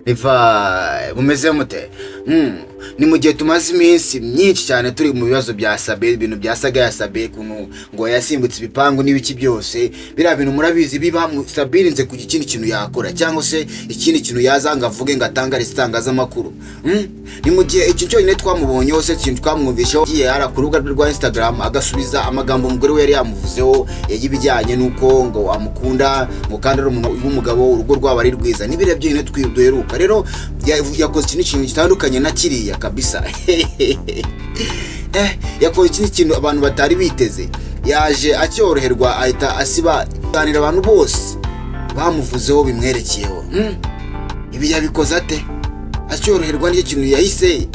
Niba mumeze mute ni mu gihe tumaze iminsi myinshi cyane turi mu bibazo bya SABIN, ibintu byasaga ya SABIN kuntu ngo yasimbutse ibipangu n'ibiki byose bira bintu murabizi biba SABIN nze ku ikindi kintu yakora cyangwa se ikindi kintu yazanga avuge ngo atangare itangaza amakuru. Ni mu gihe iki cyo ine twamubonye hose kintu twamwumvishaho giye ara ku rubuga rwa Instagram agasubiza amagambo umugore we yari yamuvuzeho y'ibijyanye nuko ngo amukunda ngo kandi ari umuntu w'umugabo urugo rwabo ari rwiza nibirebye ine twiduheruka. Rero yakoze ikintu gitandukanye na kiriya kabisa. Yakoze ikintu abantu batari biteze, yaje acyoroherwa ahita asiba ganira abantu bose bamuvuzeho bimwerekeyeho. Ibi yabikoze ate acyoroherwa n'icyo kintu yahise?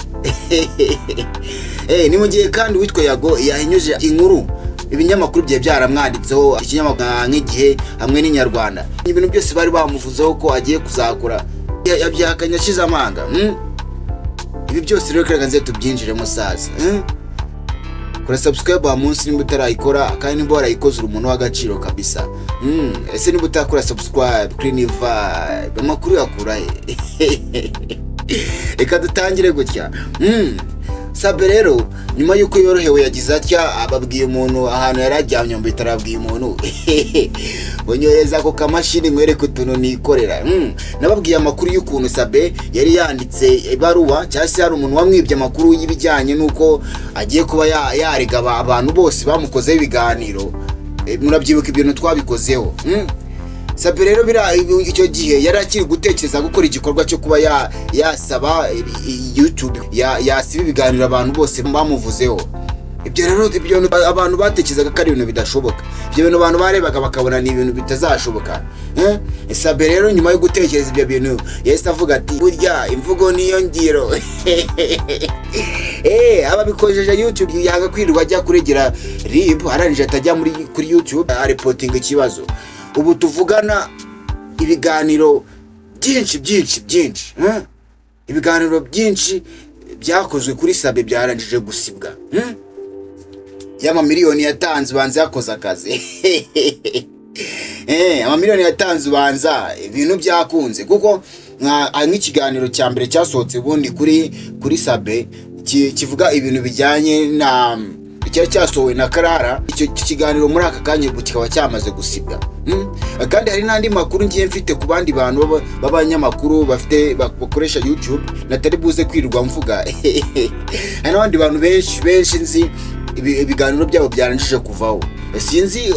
Ni mu gihe kandi witwa YAGO yahinyuje inkuru ibinyamakuru bye byaramwanditseho ikinyamakuru nk'igihe hamwe n'Inyarwanda ibintu byose bari bamuvuzeho ko agiye kuzakora Ahakanye ashize amanga. Ibi byose rero keraga nze tubyinjiremo saza. Kora subscribe munsi nimba utarayikora kandi nimba warayikoze umuntu w'agaciro kabisa. Ese nimba utakora subscribe kuri Niba amakuru yakurahe. Reka dutangire gutya. Sabe rero nyuma yuko yorohewe yagize atya ababwiye umuntu ahantu yarajyamye mbi tarabwiye umuntu bonyoreza ko kamashini mwereke utuntu nikorera. Nababwiye amakuru y'ukuntu Sabe yari yanditse ibaruwa cyase hari umuntu wamwibye amakuru y'ibijyanye nuko agiye kuba yarega abantu bose bamukoze ibiganiro. Murabyibuka ibintu twabikozeho. Sabe rero bira icyo gihe yari akiri gutekereza gukora igikorwa cyo kuba yasaba YouTube yasiba ibiganiro abantu bose bamuvuzeho. Ibyo rero ibyo abantu batekerezaga ko ari ibintu bidashoboka, ibyo bintu abantu barebaga bakabona ni ibintu bitazashoboka. Sabe rero nyuma yo gutekereza ibyo bintu yahise avuga ati burya imvugo niyo ngiro. Ababikojeje YouTube yaga kwirirwa ajya kuregera RIB arangije atajya kuri YouTube reporting ikibazo. Ubu tuvugana ibiganiro byinshi ibiganiro byinshi byakozwe kuri Sabe byarangije gusibwa. Miliyoni yatanze banza yakoze akazi. Miliyoni yatanze banza ibintu byakunze kuko nk'ikiganiro cya mbere cyasohotse ubundi kuri Sabe kivuga ibintu bijyanye na cyasohowe na CLARA. Icyo kiganiro muri aka kanya kikaba cyamaze gusibwa. Kandi hari n'andi makuru ngiye mfite ku bandi bantu b'abanyamakuru bakoresha YouTube natari buze kwirirwa mvuga. Hari n'abandi bantu benshi nzi ibiganiro byabo byarangije kuvaho. Sinzi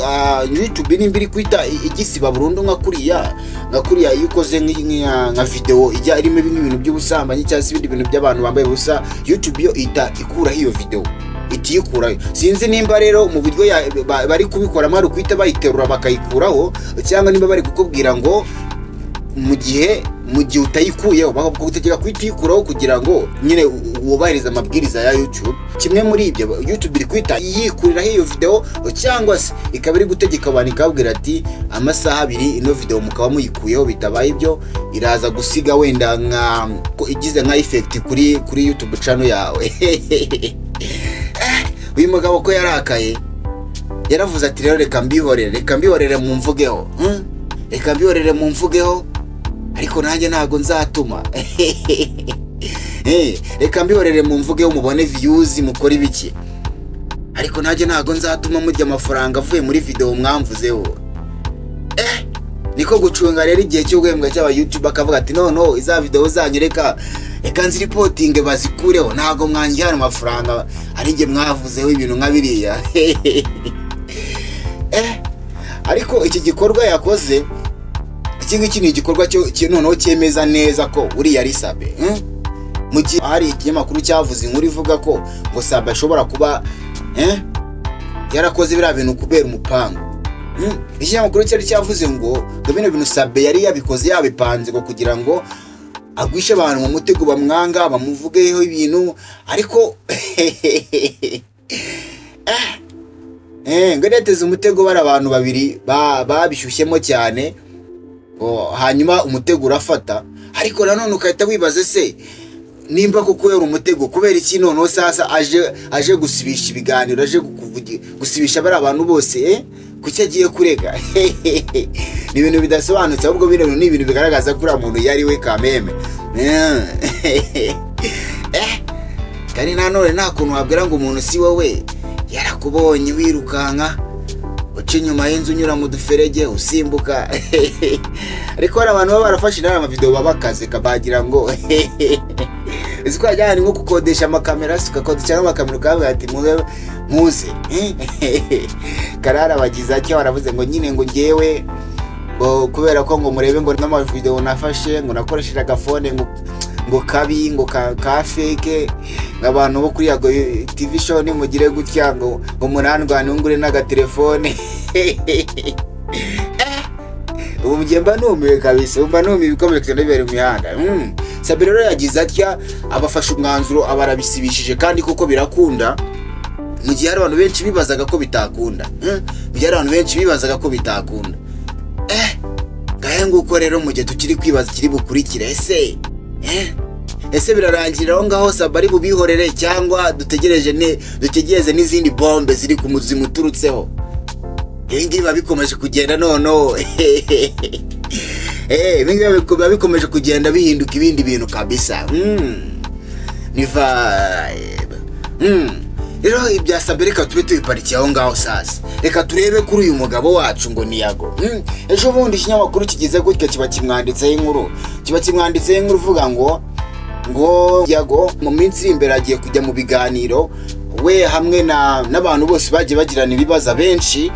YouTube nimba iri kwita igisiba burundu nka kuriya yukoze nka video ijya irimo ibintu by'ubusambanyi cyangwa ibindi bintu by'abantu bambaye ubusa, YouTube yo ita ikuraho iyo video itiyikurayo. Sinzi nimba rero mu buryo bari kubikora amara kwita bayiterura bakayikuraho cyangwa nimba bari kukubwira ngo mu gihe utayikuyeho bakagutegeka kwitiyikuraho kugira ngo nyine wubahiriza amabwiriza ya YouTube. Kimwe muri ibyo YouTube iri kwita yikuriraho iyo video cyangwa se ikaba iri gutegeka abantu ikabwira ati amasaha 2 ino video mukaba muyikuyeho, bitabaye ibyo iraza gusiga wenda igize nka effect kuri YouTube channel yawe. Uyu mugabo ko yarakaye yaravuze ati rero reka mbihorere mu mvugeho ariko nanjye ntago nzatuma. Reka mbihorere mu mvugeho mubone views mukora ibiki ariko nanjye ntago nzatuma mujya amafaranga avuye muri video mwamvuzeho. Niko gucunga rero igihe cyo guhembwa cy'aba YouTube akavuga ati no iza video zanyereka reka nzi reporting bazikureho ntago mwanjyana amafaranga ari nge mwavuzeho ibintu nkabiriya. Ariko iki gikorwa yakoze iki ni igikorwa cyo noneho cyemeza neza ko uri yari Sabe. Mu gihe hari ikinyamakuru cyavuze inkuru ivuga ko ngo Sabe ashobora kuba yarakoze bira bintu kubera umupango. Ikinyamakuru cyari cyavuze ngo bino bintu Sabe yari yabikoze yabipanze ngo kugira ngo agwishe abantu mu mutego bamwanga bamuvugeho ibintu ariko ngateze umutego bara abantu babiri babishyushyemo cyane hanyuma umutego urafata. Ariko nanone ukahita wibaze se nimba kuko yari umutego kubera iki noneho sasa aje gusibisha ibiganiro, aje gusibisha bara abantu bose kuki agiye kurega? Ni ibintu bidasobanutse, ahubwo bino ni ibintu bigaragaza ko uriya muntu yari we kameme. Kandi nanone nta kuntu wabwira ngo umuntu si wowe yarakubonye wirukanka uca inyuma y'inzu unyura mu duferege usimbuka. Ariko hari abantu baba barafashe n'aya amavideo babakaze kabagira ngo iziko ajyana nko gukodesha amakamera, ukakodesha n'amakamera ukavuga ati muze. Karara bagize ati baravuze ngo nyine ngo ngewe ngo kubera ko ngo murebe ngo n'amavideo nafashe ngo nakoresheje agafone ngo kabi ngo ka fake, abantu bo kuri YAGO TV show ni mugire gutya ngo munandwane ungure n'agatelefone. Ubu mugemba numiwe kabisa, umba numiwe bikomeye cyane bibere mu mihanda. SABIN rero yagize atya abafasha umwanzuro abarabisibishije, kandi kuko birakunda mu gihe abantu benshi bibazaga ko bitakunda. Mu gihe abantu benshi bibazaga ko bitakunda. Gahe nguko rero mu gihe tukiri kwibaza kiri bukurikira, ese birarangira aho ngaho SABIN ari bubihorere cyangwa dutegereze n'izindi bombe ziri ku muzimu turutseho? Ibingi biba bikomeje kugenda noneho. Ibingi biba bikomeje kugenda bihinduka ibindi bintu kabisa. Niba rero ibya SABIN reka tube tubiparikiye aho ngaho sasa. Reka turebe kuri uyu mugabo wacu ngo ni YAGO. Ejo bundi ikinyamakuru kigize gutya kiba kimwanditseho inkuru uvuga ngo YAGO mu minsi iri imbere agiye kujya mu biganiro we hamwe n'abantu bose bagiye bagirana ibibazo benshi.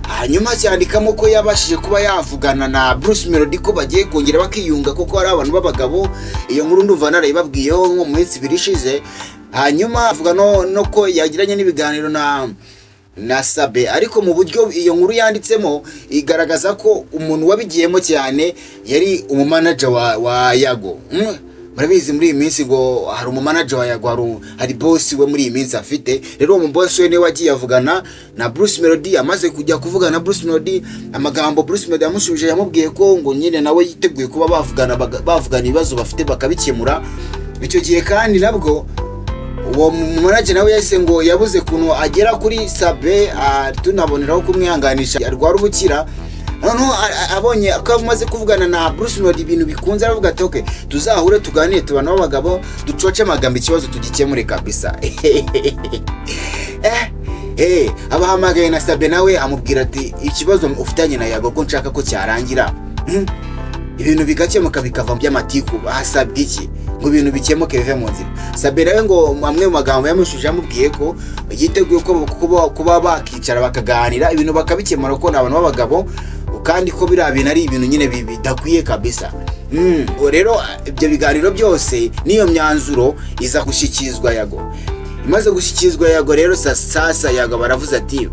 Hanyuma cyandikamo ko yabashije kuba yavugana na Bruce Melody ko bagiye kongera bakiyunga kuko hari abantu b'abagabo. Iyo nkuru ndumva narayibabwiyeho mu minsi ibiri ishize. Hanyuma avuga no ko yagiranye n'ibiganiro na SABIN, ariko mu buryo iyo nkuru yanditsemo igaragaza ko umuntu wabigiyemo cyane yari umumanager wa YAGO. Murabizi muri iyi minsi ngo hari umumanager wa YAGO, hari boss we muri iyi minsi afite. Rero uwo boss we niwe wagiye avugana na Bruce Melody. Amaze kujya kuvugana na Bruce Melody, amagambo Bruce Melody yamushubije yamubwiye ko ngo nyine nawe yiteguye kuba bavugana ibibazo bafite bakabikemura. Icyo gihe kandi nabwo uwo manager nawe yahise ngo yabuze kuntu agera kuri SABIN, tunaboneraho kumwihanganisha arwara ubukira. Noneho abonye ko amaze kuvugana na Bruce Melody ibintu bikunze, aravuga ati okay, tuzahure tuganire tubana n'abagabo ducoce amagambo ikibazo tugikemure kabisa. Abahamagaye na SABIN nawe amubwira ati ikibazo ufitanye na YAGO ko nshaka ko cyarangira, ibintu bigakemuka bikava mu by'amatiku. Hasabye iki ngo ibintu bikemuke bive mu nzira? SABIN nawe ngo amwe mu magambo yamushuje amubwiye ko yiteguye kuba bakicara bakaganira ibintu bakabikemura ko n'abantu b'abagabo, kandi ko biriya bintu ari ibintu nyine bidakwiye kabisa. Rero ibyo biganiro byose n'iyo myanzuro iza gushyikirizwa YAGO. Imaze gushyikirizwa YAGO rero sasa YAGO baravuze ati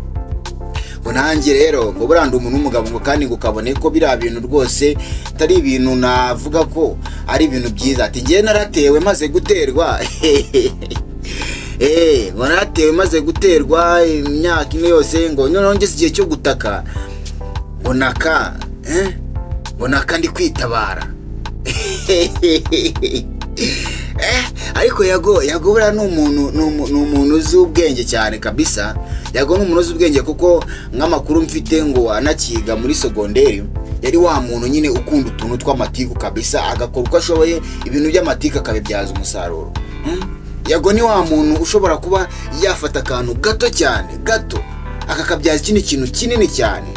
ngo nanjye rero ngo buranda umuntu w'umugabo ngo kandi ngo ukabone ko biriya bintu rwose atari ibintu navuga ko ari ibintu byiza. Ati ngiye naratewe maze guterwa ngo naratewe maze guterwa imyaka ine yose, ngo noneho ngeze igihe cyo gutaka ngo naka ndi kwitabara. Ariko YAGO buriya ni umuntu uzi ubwenge cyane kabisa. YAGO ni umuntu uzi ubwenge kuko nk'amakuru mfite ngo anakiga muri segonderi yari wa muntu nyine ukunda utuntu tw'amatiku kabisa, agakora uko ashoboye ibintu by'amatiku akabibyaza umusaruro. YAGO ni wa muntu ushobora kuba yafata akantu gato cyane akakabyaza ikindi kintu kinini cyane.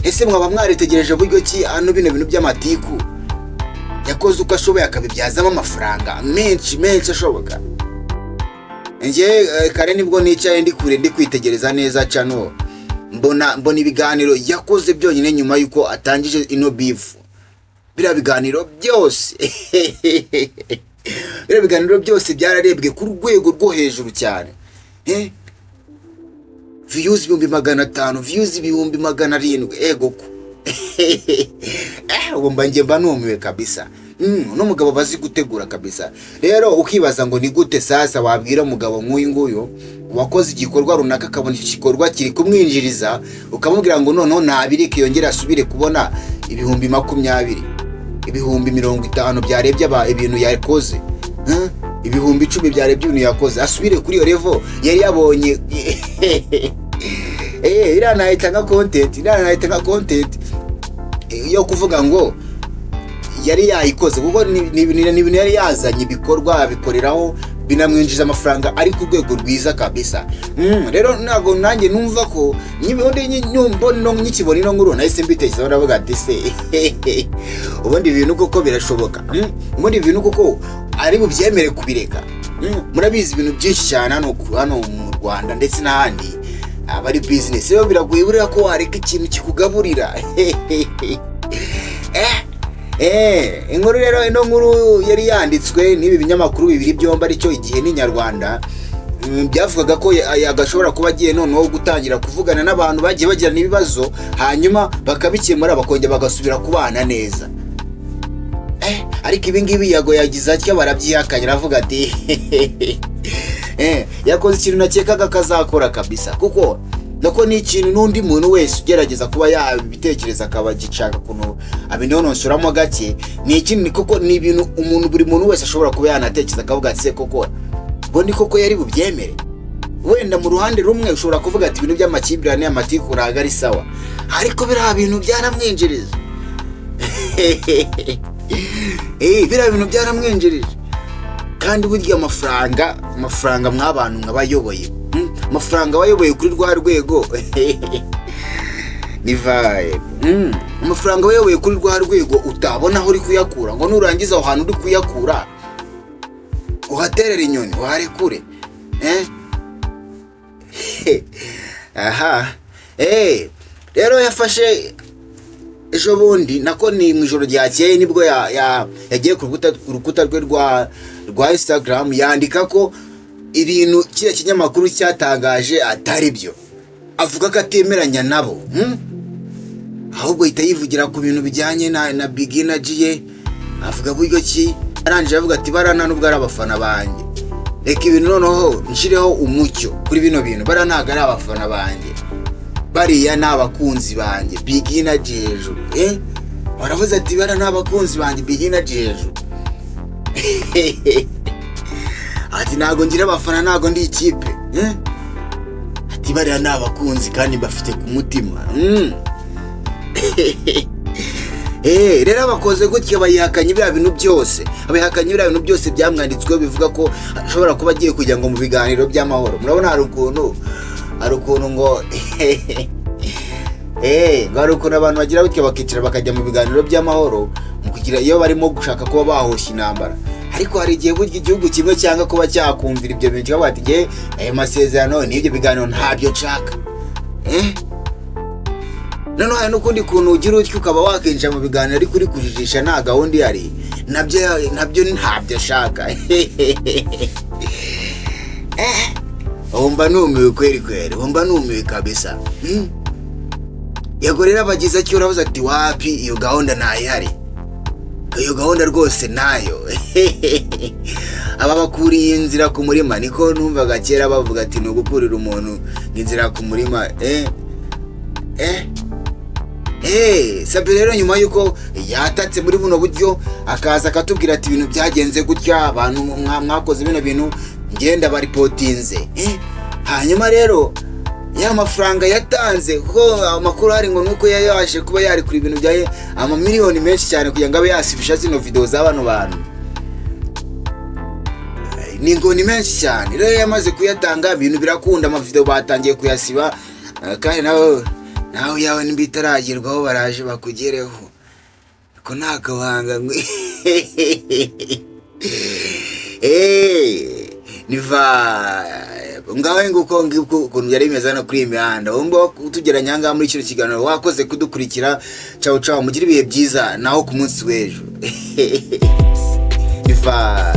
Ese mwaba mwaritegereje buryo ki hano bino bintu by'amatiku yakoze uko ashoboye akabibyazamo amafaranga menshi ashoboka? Nge kare nibwo nicaye ndi kure ndi kwitegereza neza cano, mbona ibiganiro yakoze byonyine nyuma yuko atangije ino beef. Biriya biganiro byose byararebwe ku rwego rwo hejuru cyane. Views 500,000, views 700,000. Ego ko ubu mba numiwe kabisa. N'umugabo bazi gutegura kabisa. Rero ukibaza ngo ni gute sasa wabwira umugabo nk'uyu nguyu wakoze igikorwa runaka akabona iki gikorwa kiri kumwinjiriza, ukamubwira ngo noneho ntabirike yongera asubire kubona 20,000, 50,000 byarebye ibintu yakoze, 10,000 byarebye ibintu yakoze, asubire kuri iyo level yari yabonye. iranahita nka content yo kuvuga ngo yari yayikoze kuko ni ibintu yari yazanye ibikorwa bikoreraho binamwinjiza amafaranga ari ku rwego rwiza kabisa. Rero ntago nanjye numva ko nyikibona ino nkuru nahise mbitekerezaho ndavuga ati se ubundi ibintu koko birashoboka, ubundi ibintu koko ari bubyemere kubireka. Murabizi ibintu byinshi cyane hano mu Rwanda ndetse n'ahandi abari business rero biragoye buriya ko wareka ikintu kikugaburira. Inkuru rero ino nkuru yari yanditswe n'ibi binyamakuru bibiri byombi aricyo Igihe n'Inyarwanda, byavugaga ko yagashobora kuba agiye noneho gutangira kuvugana n'abantu bagiye bagirana ibibazo hanyuma bakabikemura bakongera bagasubira kubana neza. Ariko ibi ngibi Yago yagize atya barabyihakanye aravuga ati yakoze ikintu nakekaga kazakora kabisa, kuko nako ni ikintu n'undi muntu wese ugerageza kuba yabitekereza akaba gicaka kuno abinonosoramo gake, ni ikintu koko ni ibintu buri muntu wese ashobora kuba yanatekereza akavuga ati se koko bondi koko yari bubyemere. Wenda mu ruhande rumwe ushobora kuvuga ati ibintu by'amakibirane amatiku ntago ari sawa, ariko biriya bintu byaramwinjiriza. Biriya bintu byaramwinjirije kandi burya amafaranga mw'abantu nk'abayoboye, amafaranga wayoboye kuri rwa rwego ni vibe. Amafaranga wayoboye kuri rwa rwego utabona aho uri kuyakura, ngo nurangiza aho hantu uri kuyakura uhaterera inyoni uharekure. Rero yafashe ejo bundi nako ni mu ijoro ryakeye nibwo yagiye ku rukuta rwe rwa Instagram yandika ko ibintu kiriya kinyamakuru cyatangaje atari byo, avuga ko atemeranya nabo, ahubwo ahita yivugira ku bintu bijyanye na big energy ye, avuga buryo ki arangije avuga ati barana nubwo ari abafana banjye, reka ibintu noneho nshireho umucyo kuri bino bintu, bara ntago ari abafana banjye, bariya ni abakunzi banjye big energy hejuru. Baravuze ati bara ni abakunzi banjye big energy hejuru. Ati ntago ngira abafana ntago ndi ikipe, ati bariya ni abakunzi kandi bafite ku mutima. Rero abakoze gutya bayihakanye biriya bintu byose, abihakanye biriya bintu byose byamwanditsweho bivuga ko ashobora kuba agiye kujya ngo mu biganiro by'amahoro. Murabona hari ukuntu ngo hari ukuntu abantu bagira gutya bakicara bakajya mu biganiro by'amahoro mu kugira iyo barimo gushaka kuba bahoshya intambara, ariko hari igihe burya igihugu kimwe cyangwa kuba cyakumvira ibyo bintu cyangwa bati nge ayo masezerano n'ibyo biganiro ntabyo nshaka. Noneho hari n'ukundi kuntu ugira utyo ukaba wakinjira mu biganiro ariko uri kujijisha nta gahunda ihari, nabyo ntabyo ashaka. Wumva numiwe kweri, wumva numiwe kabisa. Yago rero abagize icyo uravuze ati wapi iyo gahunda ntayihari, iyo gahunda rwose nayo. Aba bakuriye inzira ku murima, niko numvaga kera bavuga ati no gukurira umuntu inzira ku murima. Sabe rero nyuma yuko yatatse muri buno buryo akaza akatubwira ati ibintu byagenze gutya, abantu mwakoze bino bintu ngenda baripotinze. Hanyuma rero ya mafaranga yatanze kuko amakuru hari ngo nuko yaje kuba yari kuri ibintu byaye amamiliyoni menshi cyane kugira ngo abe yasibisha zino video z'abano bantu, ni ngo ni menshi cyane. Rero yamaze kuyatanga ibintu birakunda, amavideo batangiye kuyasiba, kandi nawe yawe nibitaragerwaho baraje bakugereho ko ntakabanga ngo niva ngaho nguko ukuntu yari bimeze no kuri imihanda. Wumva tugeranya ngaha muri kino kiganiro, wakoze kudukurikira. Ciao mugire ibihe byiza naho ku munsi w'ejo. Niva